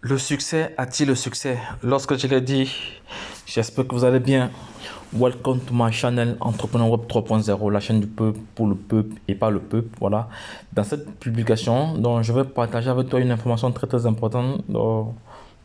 Le succès attire le succès. Lorsque je l'ai dit, j'espère que vous allez bien. Welcome to my channel Entrepreneur Web 3.0, la chaîne du peuple pour le peuple et pas le peuple. Voilà. Dans cette publication, donc, je vais partager avec toi une information très importante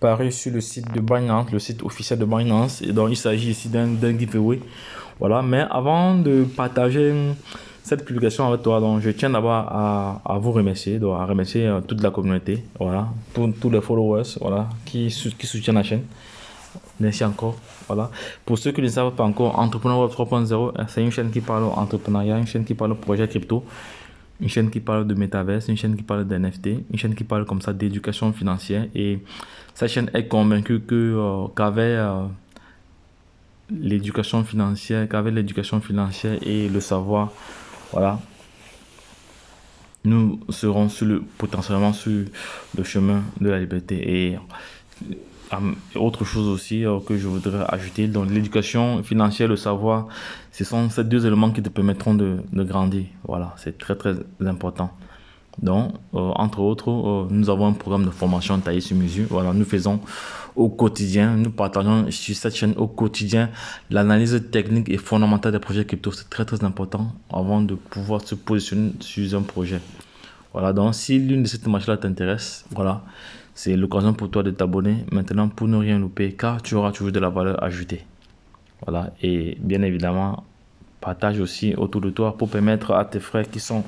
parue sur le site de Binance, le site officiel de Binance. Et donc, il s'agit ici d'un giveaway. Voilà. Mais avant de partager cette publication avec toi, donc je tiens d'abord à vous remercier, donc à remercier toute la communauté, voilà, tous les followers, voilà, qui soutiennent la chaîne. Merci encore. Voilà. Pour ceux qui ne savent pas encore, Entrepreneur Web 3.0, c'est une chaîne qui parle entrepreneuriat, une chaîne qui parle projet crypto, une chaîne qui parle de métaverse, une chaîne qui parle d'NFT, une chaîne qui parle comme ça d'éducation financière. Et cette chaîne est convaincue qu'avec l'éducation financière, et le savoir, voilà, nous serons potentiellement sur le chemin de la liberté. Et autre chose aussi que je voudrais ajouter, donc l'éducation financière, le savoir, ce sont ces deux éléments qui te permettront de grandir. Voilà, c'est très important. Donc, entre autres, nous avons un programme de formation taillé sur mesure. Voilà, nous faisons au quotidien, nous partageons sur cette chaîne au quotidien l'analyse technique et fondamentale des projets crypto. C'est très important avant de pouvoir se positionner sur un projet. Voilà, donc si l'une de ces thématiques-là t'intéresse, voilà, c'est l'occasion pour toi de t'abonner maintenant pour ne rien louper, car tu auras toujours de la valeur ajoutée. Voilà, et bien évidemment, partage aussi autour de toi pour permettre à tes frères qui sont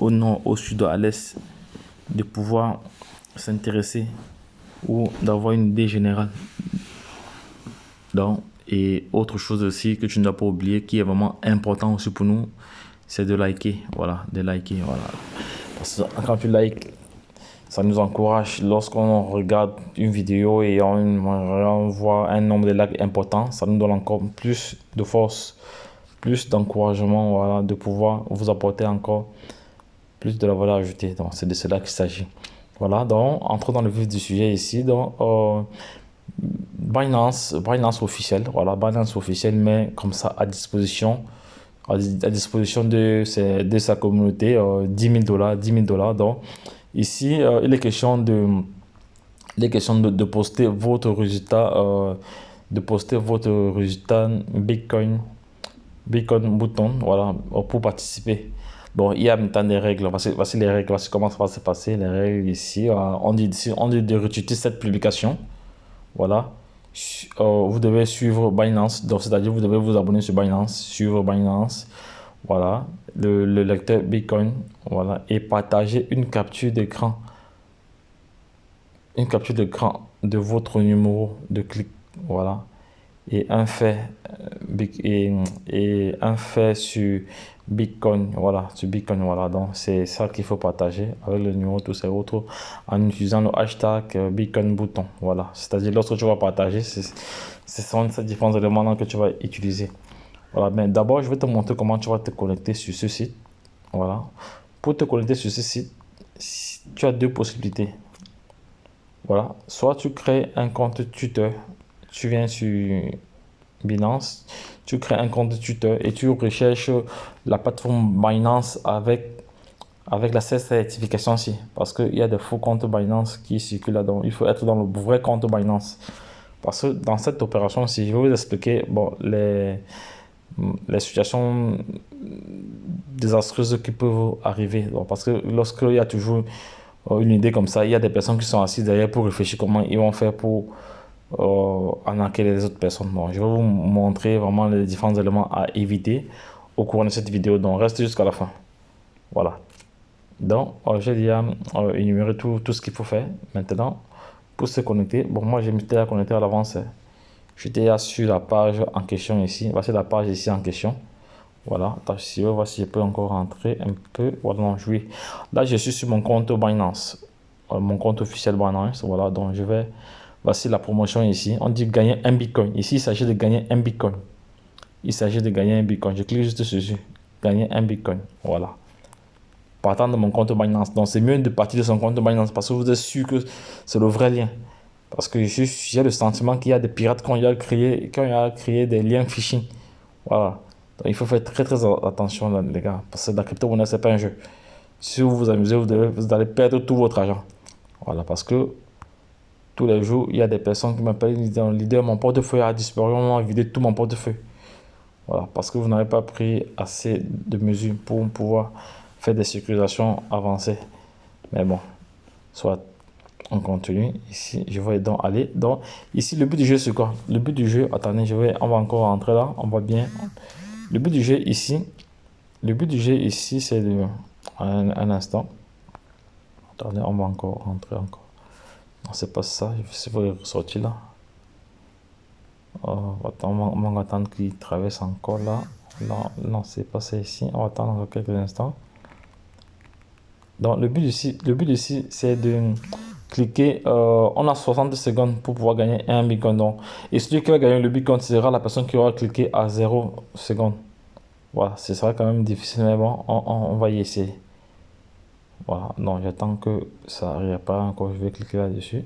au nord, au sud, à l'est, de pouvoir s'intéresser ou d'avoir une idée générale. Donc, et autre chose aussi que tu ne dois pas oublier, qui est vraiment important aussi pour nous, c'est de liker. Voilà, de liker. Voilà. Parce que quand tu likes, ça nous encourage. Lorsqu'on regarde une vidéo et on voit un nombre de likes important, ça nous donne encore plus de force, plus d'encouragement, voilà, de pouvoir vous apporter encore plus de la valeur ajoutée. Donc, c'est de cela qu'il s'agit. Voilà, donc, entrons dans le vif du sujet ici. Donc, Binance officiel, voilà, Binance officiel met comme ça à disposition de sa communauté 10 000 $. Donc, ici, il est question de poster votre résultat, Bitcoin bouton, voilà, pour participer. Bon, il y a maintenant des règles. Voici les règles. Voici comment ça va se passer. Les règles ici. On dit de retweeter cette publication. Voilà. Vous devez suivre Binance. Donc, c'est-à-dire, vous devez vous abonner sur Binance, suivre Binance. Voilà. Le lecteur Bitcoin. Voilà. Et partager une capture d'écran. Une capture d'écran de votre numéro de clic. Voilà. Et un fait un fait sur Bitcoin, voilà, sur Bitcoin, voilà. Donc c'est ça qu'il faut partager avec le numéro, tous ces autres, en utilisant le hashtag Bitcoin bouton, voilà. C'est-à-dire lorsque tu vas partager, ce sont ces différents éléments que tu vas utiliser. Voilà, mais d'abord je vais te montrer comment tu vas te connecter sur ce site. Voilà. Pour te connecter sur ce site, tu as deux possibilités. Voilà, soit tu crées un compte tuteur, tu viens sur Binance, tu crées un compte tuteur et tu recherches la plateforme Binance avec la certification aussi. Parce qu'il y a des faux comptes Binance qui circulent là-dedans. Il faut être dans le vrai compte Binance. Parce que dans cette opération-ci, je vais vous expliquer bon, les situations désastreuses qui peuvent arriver. Donc, parce que lorsqu'il y a toujours une idée comme ça, il y a des personnes qui sont assises derrière pour réfléchir comment ils vont faire pour arnaquer les autres personnes. Bon, je vais vous montrer vraiment les différents éléments à éviter au cours de cette vidéo, donc restez jusqu'à la fin. Voilà. Donc, j'ai déjà énuméré tout ce qu'il faut faire. Maintenant, pour se connecter, bon, moi j'ai mis à connecter à l'avance. J'étais sur la page en question ici. Voici la page ici en question. Voilà. Attends, si je vois si je peux encore rentrer un peu. Voilà, non, oui. Là, je suis sur mon compte Binance. Mon compte officiel Binance. Voilà, donc je vais. Voici la promotion ici. On dit gagner un Bitcoin. Ici, il s'agit de gagner un Bitcoin. Il s'agit de gagner un Bitcoin. Je clique juste dessus. Gagner un Bitcoin. Voilà. Partant de mon compte Binance. Donc, c'est mieux de partir de son compte Binance parce que vous êtes sûr que c'est le vrai lien. Parce que j'ai le sentiment qu'il y a des pirates qui ont créé des liens phishing. Voilà. Donc, il faut faire très attention, là, les gars. Parce que la crypto-monnaie, c'est pas un jeu. Si vous vous amusez, vous allez perdre tout votre argent. Voilà. Parce que tous les jours, il y a des personnes qui m'appellent, ils disent, leader, mon portefeuille a disparu, on a vidé tout mon portefeuille. Voilà, parce que vous n'avez pas pris assez de mesures pour pouvoir faire des sécurisations avancées. Mais bon, soit on continue. Ici, je vais donc aller. Donc, ici, le but du jeu, c'est quoi? Le but du jeu, attendez, on va encore rentrer là, on voit bien. Le but du jeu ici, c'est de... Un instant. Attendez, on va encore rentrer encore. Non, c'est pas ça, je vais ressortir là. Attends, on va attendre qu'il traverse encore là. Non, non, c'est pas ça ici. On va attendre encore quelques instants. Donc, le but ici, c'est de cliquer. On a 60 secondes pour pouvoir gagner un bitcoin. Donc, et celui qui va gagner le bitcoin sera la personne qui aura cliqué à 0 secondes. Voilà, ce sera quand même difficile, mais bon, on va y essayer. Voilà, non, j'attends que ça répare encore. Je vais cliquer là-dessus.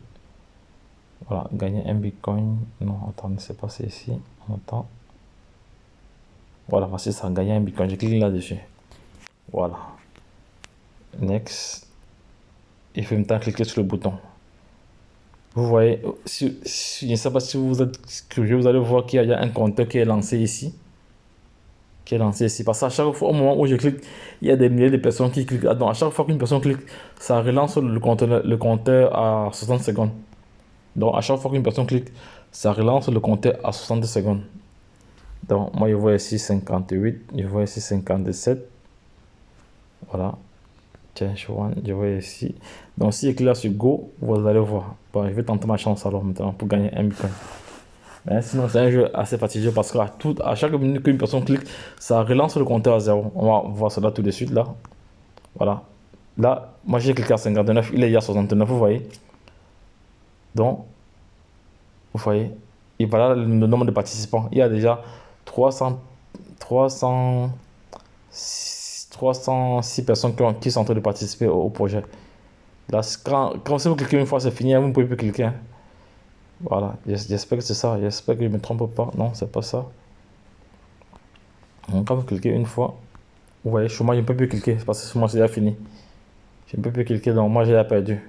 Voilà, gagner un bitcoin. Non, attendez, c'est passé ici. On attend. Voilà, voici ça, gagner un bitcoin. Je clique là-dessus. Voilà. Next. Il faut maintenant cliquer sur le bouton. Vous voyez, je ne sais pas si vous êtes curieux, vous allez voir qu'il y a un compteur qui est lancé ici. Parce qu'à chaque fois, au moment où je clique, il y a des milliers de personnes qui cliquent. Donc, à chaque fois qu'une personne clique, ça relance le compteur à 60 secondes. Donc, à chaque fois qu'une personne clique, ça relance le compteur à 60 secondes. Donc, moi, je vois ici 58, je vois ici 57. Voilà. Change one, je vois ici. Donc, si je clique là sur Go, vous allez voir. Bon, je vais tenter ma chance alors maintenant pour gagner un bitcoin. Mais sinon, c'est un jeu assez fatigant parce qu'à chaque minute qu'une personne clique, ça relance le compteur à 0. On va voir cela tout de suite là. Voilà. Là, moi j'ai cliqué à 59, il est à 69, vous voyez. Donc, vous voyez, et voilà le nombre de participants. Il y a déjà 306 personnes qui sont en train de participer au projet. Là, quand si vous cliquez une fois, c'est fini, vous ne pouvez plus cliquer. Hein. Voilà, j'espère que c'est ça. J'espère que je ne me trompe pas. Non, c'est pas ça. Donc, quand vous cliquez une fois, vous voyez, chez moi, je ne peux plus cliquer parce que chez moi, c'est déjà fini. Je ne peux plus cliquer, donc moi, j'ai perdu.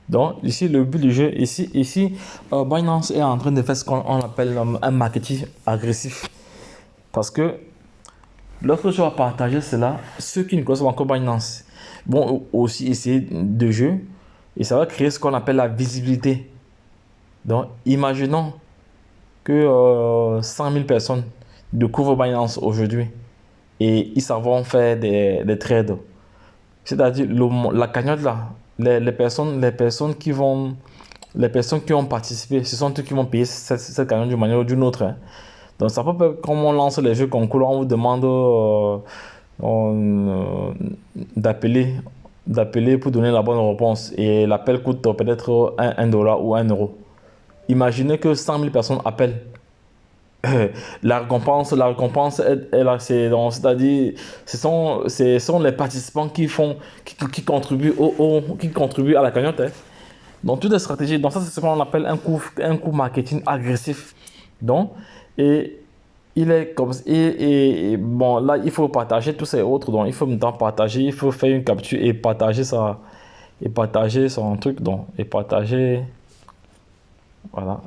Donc, ici, le but du jeu, ici Binance est en train de faire ce qu'on appelle un marketing agressif. Parce que lorsque je vais partager cela, ceux qui ne connaissent pas encore Binance vont aussi essayer de jeu et ça va créer ce qu'on appelle la visibilité. Donc, imaginons que 100 000 personnes découvrent Binance aujourd'hui et ils savent faire des trades. C'est-à-dire, la cagnotte là, les personnes qui ont participé, ce sont eux qui vont payer cette cagnotte d'une manière ou d'une autre. Hein. Donc, ça peut être comme on lance les jeux concours, on vous demande d'appeler pour donner la bonne réponse et l'appel coûte peut-être $1 ou 1 euro. Imaginez que 100 000 personnes appellent. La récompense est là. C'est-à-dire, ce sont les participants qui contribuent à la cagnotte. Hein. Donc, toutes les stratégies. Donc, ça, c'est ce qu'on appelle un coup marketing agressif. Donc, et il est comme et bon, là, il faut partager tous ces autres. Donc, il faut maintenant partager. Il faut faire une capture et partager ça. Et partager son truc. Donc, et partager. Voilà.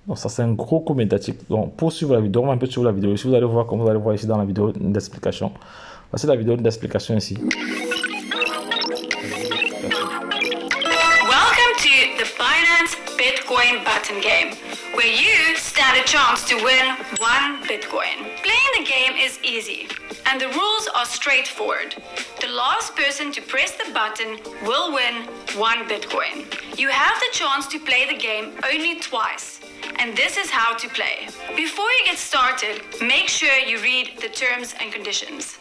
Donc ça c'est un gros coup médiatique. Donc pour suivre la vidéo, on va un peu suivre la vidéo. Ici vous allez voir comme vous allez voir ici dans la vidéo d'explication. Voici la vidéo d'explication ici. Welcome to the Binance Bitcoin button game, where you stand a chance to win 1 Bitcoin. Playing the game is easy, and the rules are straightforward. The last person to press the button will win 1 Bitcoin. You have the chance to play the game only twice. And this is how to play. Before you get started, make sure you read the terms and conditions.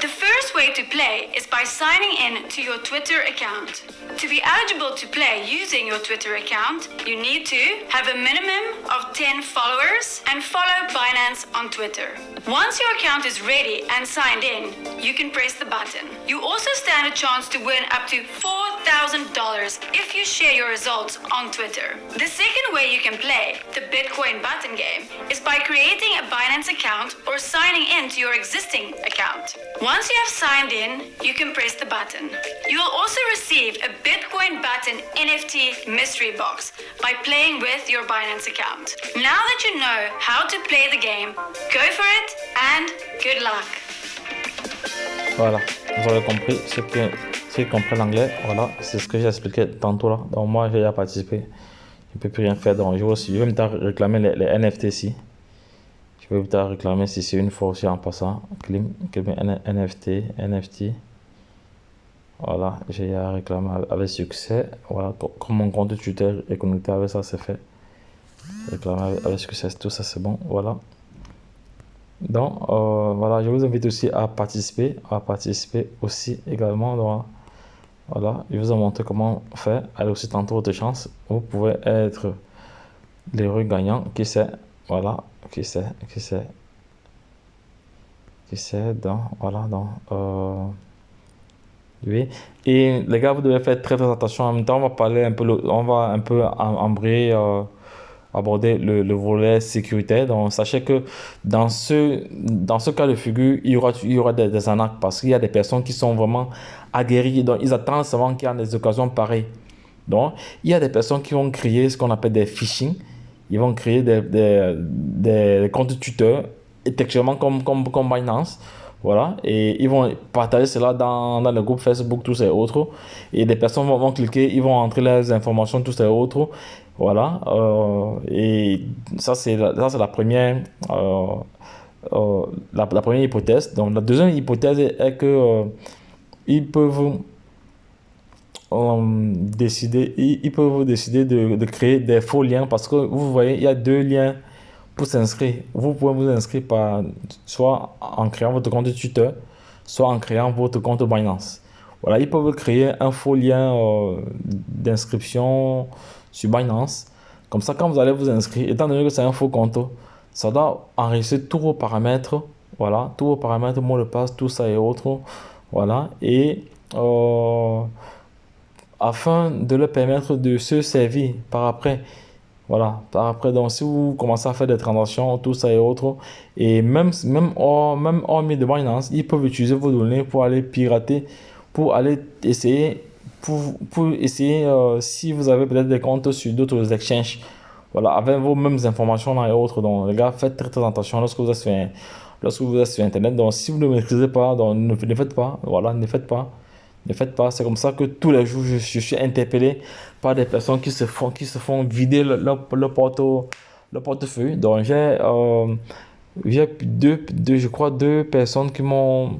The first way to play is by signing in to your Twitter account. To be eligible to play using your Twitter account, you need to have a minimum of 10 followers and follow Binance on Twitter. Once your account is ready and signed in, you can press the button. You also stand a chance to win up to $4,000 $1,000 if you share your results on Twitter. The second way you can play the Bitcoin button game is by creating a Binance account or signing in to your existing account. Once you have signed in, you can press the button. You will also receive a Bitcoin button NFT mystery box by playing with your Binance account. Now that you know how to play the game, go for it and good luck. Voilà, vous avez compris, ceux qui comprennent l'anglais, voilà, c'est ce que j'ai expliqué tantôt là. Donc moi j'ai déjà participé, je ne peux plus rien faire. Donc je vais me réclamer les NFT ici. Je vais me réclamer si c'est une fois aussi en passant. Claim NFT. Voilà, j'ai réclamé avec succès. Voilà, comme mon compte Twitter est connecté avec ça, c'est fait. Réclamer avec succès, tout ça c'est bon. Voilà. Donc, voilà, je vous invite aussi à participer aussi également. Donc, voilà, je vous ai montré comment faire. Allez aussi tenter votre chance. Vous pouvez être l'heureux gagnant. Qui sait, voilà, qui sait. Donc, voilà, donc, oui. Et les gars, vous devez faire très attention. En même temps, on va un peu embrayer. Aborder le volet sécuritaire. Donc sachez que dans ce cas de figure, il y aura des arnaques parce qu'il y a des personnes qui sont vraiment aguerries, donc ils attendent seulement qu'il y a des occasions pareilles. Donc il y a des personnes qui vont créer ce qu'on appelle des phishing. Ils vont créer des comptes tuteurs, textuellement comme Binance. Voilà, et ils vont partager cela dans le groupe Facebook, tous et autres. Et des personnes vont cliquer, ils vont entrer les informations, tous et autres. Voilà, et ça c'est la première, la première hypothèse. Donc la deuxième hypothèse est que ils peuvent décider de créer des faux liens parce que vous voyez, il y a deux liens pour s'inscrire. Vous pouvez vous inscrire soit en créant votre compte Twitter, soit en créant votre compte Binance. Voilà, ils peuvent créer un faux lien d'inscription sur Binance. Comme ça, quand vous allez vous inscrire, étant donné que c'est un faux compte, ça doit enregistrer tous vos paramètres. Voilà, tous vos paramètres, mot de passe, tout ça et autres. Voilà, et afin de leur permettre de se servir par après. Voilà, par après, donc si vous commencez à faire des transactions, tout ça et autres, et même hormis de Binance, ils peuvent utiliser vos données pour aller pirater, pour aller essayer, si vous avez peut-être des comptes sur d'autres exchanges, voilà, avec vos mêmes informations là et autres. Donc les gars, faites très attention lorsque vous êtes sur Internet. Donc si vous ne maîtrisez pas, donc ne faites pas, voilà, ne faites pas. C'est comme ça que tous les jours, je suis interpellé par des personnes qui se font vider leur portefeuille. Donc, j'ai je crois, deux personnes qui m'ont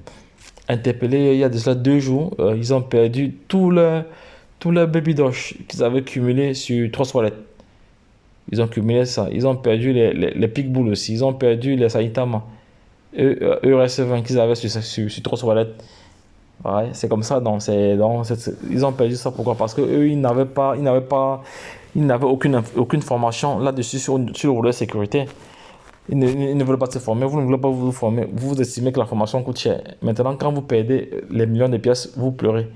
interpellé il y a déjà 2 jours. Ils ont perdu tout leur baby dosh qu'ils avaient cumulé sur Trust Wallet. Ils ont cumulé ça. Ils ont perdu les Pitbull aussi. Ils ont perdu les Saitama. ERS20 qu'ils avaient sur Trust Wallet. Ouais, c'est comme ça. Donc, ils ont perdu ça. Pourquoi? Parce que eux, ils n'avaient aucune formation là-dessus sur le volet sécurité. Ils ne veulent pas se former. Vous ne voulez pas vous former. Vous estimez que la formation coûte cher. Maintenant, quand vous perdez les millions de pièces, vous pleurez.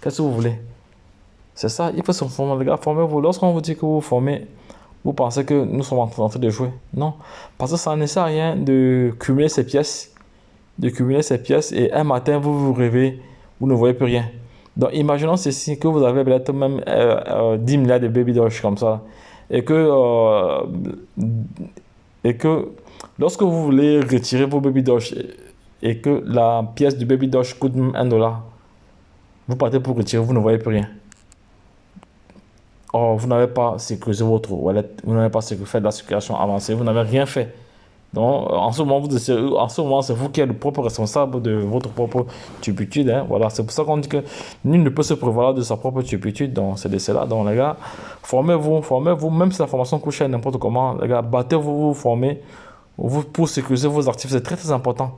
Qu'est-ce que vous voulez? C'est ça. Il faut se former, les gars. Formez-vous. Lorsqu'on vous dit que vous vous formez, vous pensez que nous sommes en train de jouer. Non. Parce que ça ne sert à rien de cumuler ces pièces. Et un matin vous vous réveillez, vous ne voyez plus rien. Donc imaginons ceci, que vous avez peut-être même 10 milliards de baby dosh comme ça, et que lorsque vous voulez retirer vos baby dosh et que la pièce du baby dosh coûte même $1, vous partez pour retirer, vous ne voyez plus rien. Or vous n'avez pas sécurisé votre wallet, vous n'avez pas fait de la sécurisation avancée, vous n'avez rien fait. Donc, en ce moment, c'est vous qui êtes le propre responsable de votre propre turpitude. Hein. Voilà, c'est pour ça qu'on dit que nul ne peut se prévaloir de sa propre turpitude. Donc, c'est de cela. Donc, les gars, formez-vous, même si la formation coûte cher n'importe comment. Les gars, battez-vous, vous formez pour sécuriser vos actifs. C'est très important.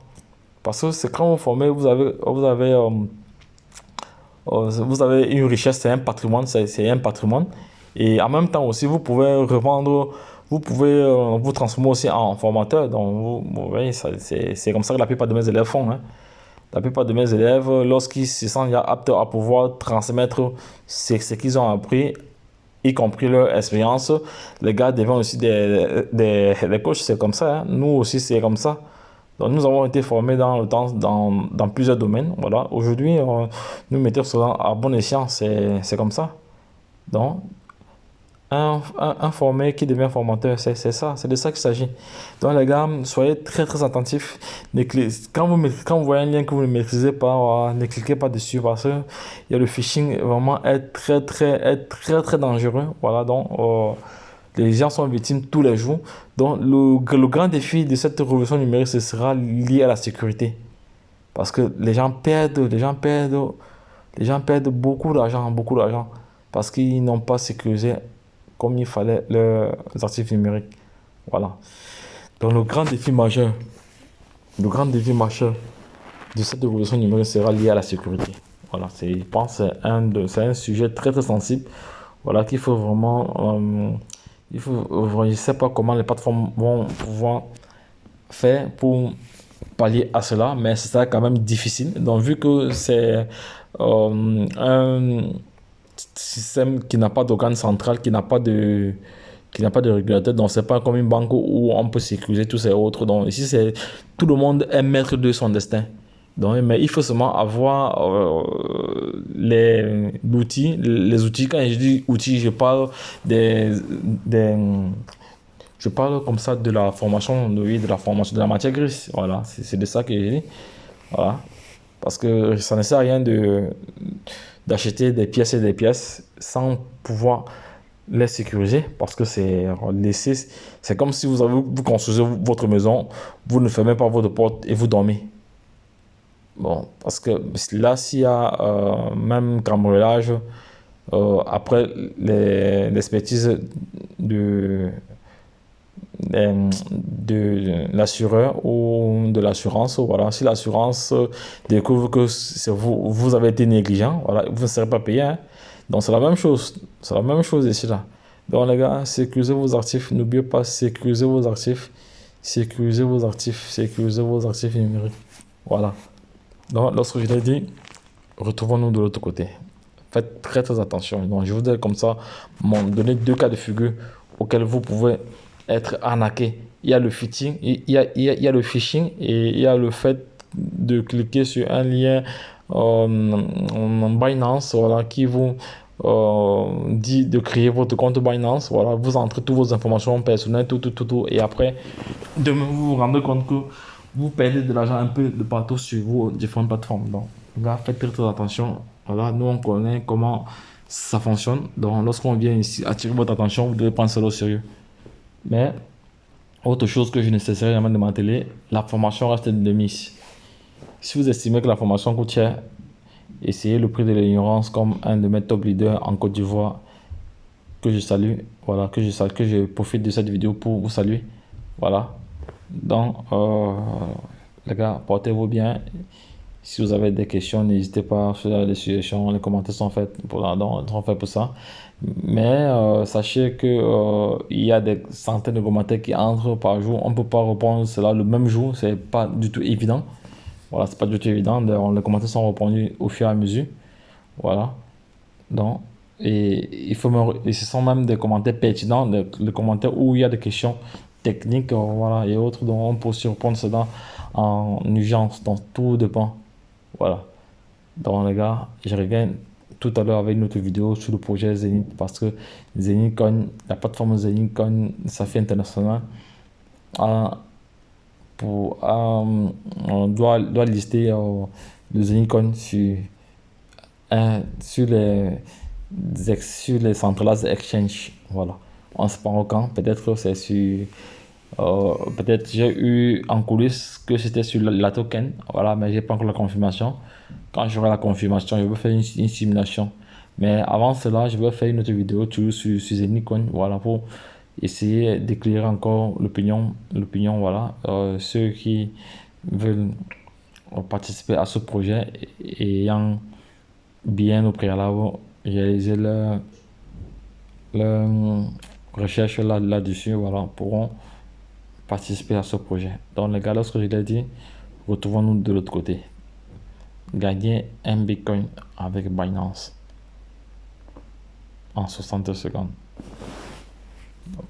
Parce que c'est quand vous formez, vous avez une richesse, c'est un patrimoine. Et en même temps aussi, vous pouvez revendre. Vous pouvez vous transformer aussi en formateur. Donc, vous voyez, c'est comme ça que la plupart de mes élèves font. Hein. La plupart de mes élèves, lorsqu'ils se sentent aptes à pouvoir transmettre ce qu'ils ont appris, y compris leur expérience, les gars deviennent aussi des coachs, c'est comme ça. Hein. Nous aussi, c'est comme ça. Donc, nous avons été formés dans le temps dans plusieurs domaines. Voilà. Aujourd'hui, nous mettons cela à bon escient, c'est comme ça. Donc, un formé qui devient formateur, c'est ça, c'est de ça qu'il s'agit. Donc les gars, soyez très très attentifs. Quand vous voyez un lien que vous ne maîtrisez pas, ne cliquez pas dessus parce que le phishing vraiment est très dangereux. Voilà, donc les gens sont victimes tous les jours. Donc le grand défi de cette révolution numérique, ce sera lié à la sécurité. Parce que les gens perdent beaucoup d'argent, parce qu'ils n'ont pas sécurisé comme il fallait leurs actifs numériques. Voilà. Donc le grand défi majeur de cette révolution numérique sera lié à la sécurité. Voilà, je pense que c'est un sujet très très sensible. Voilà, qu'il faut vraiment... je ne sais pas comment les plateformes vont pouvoir faire pour pallier à cela, mais c'est quand même difficile. Donc vu que c'est un système qui n'a pas d'organe central, qui n'a pas de régulateur, donc c'est pas comme une banque où on peut sécuriser tous ces autres. Donc ici, tout le monde est maître de son destin. Donc, mais il faut seulement avoir les outils. Quand je dis outils, je parle je parle comme ça de la formation, de la formation de la matière grise. Voilà, c'est de ça que je dis. Voilà. Parce que ça ne sert à rien d'acheter des pièces et des pièces sans pouvoir les sécuriser, parce que c'est comme si vous construisez votre maison, vous ne fermez pas votre porte et vous dormez. Bon, parce que là, s'il y a même cambriolage, après l'expertise de l'assureur ou de l'assurance, voilà, si l'assurance découvre que vous avez été négligent, voilà, vous ne serez pas payé, hein. Donc c'est la même chose ici là. Donc les gars, sécurisez vos actifs, n'oubliez pas, sécurisez vos actifs numériques. Voilà. Donc lorsque je l'ai dit, retrouvons-nous de l'autre côté. Faites très très attention. Donc je vous ai comme ça donné 2 cas de figure auxquels vous pouvez être arnaqué. Il y a le phishing, il y a le phishing et il y a le fait de cliquer sur un lien en Binance, voilà, qui vous dit de créer votre compte Binance. Voilà, vous entrez toutes vos informations personnelles, tout, et après, demain, vous vous rendez compte que vous perdez de l'argent un peu de partout sur vos différentes plateformes. Donc, là, faites très, très attention. Voilà, nous, on connaît comment ça fonctionne. Donc, lorsqu'on vient ici attirer votre attention, vous devez prendre cela au sérieux. Mais, autre chose que je ne cesserai jamais de marteler, la formation reste de mise. Si vous estimez que la formation coûte cher, essayez le prix de l'ignorance comme un de mes top leaders en Côte d'Ivoire que je salue. Voilà, que je profite de cette vidéo pour vous saluer. Voilà. Donc, les gars, portez-vous bien. Si vous avez des questions, n'hésitez pas sur les suggestions. Les commentaires sont faits pour ça. Mais sachez que il y a des centaines de commentaires qui entrent par jour. On ne peut pas répondre cela le même jour. C'est pas du tout évident. Voilà, c'est pas du tout évident. Les commentaires sont répondus au fur et à mesure. Voilà. Donc, et ce sont même des commentaires pertinents, des commentaires où il y a des questions techniques, voilà, et autres. Donc, on peut aussi répondre cela en urgence. Donc, tout dépend. Voilà. Donc, les gars, je reviens tout à l'heure avec une autre vidéo sur le projet Zenith, parce que Zenith Coin, la plateforme Zenith Coin, ça fait international. On doit lister le Zenith Coin sur les centrales exchange. Voilà. On se prend au camp. Peut-être c'est sur. Peut-être j'ai eu en coulisses que c'était sur la token. Voilà, mais j'ai pas encore la confirmation. Quand j'aurai la confirmation, je vais faire une simulation. Mais avant cela, je vais faire une autre vidéo sur Zenith Coin. Voilà, pour essayer d'éclairer encore l'opinion. Voilà. Ceux qui veulent participer à ce projet ayant bien au préalable réaliser leur recherche là-dessus, voilà, pourront participer à ce projet. Donc les gars, lorsque je l'ai dit, retrouvons-nous de l'autre côté. gagner un Bitcoin avec Binance en 60 secondes.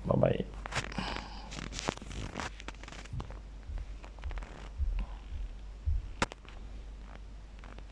Bye bye.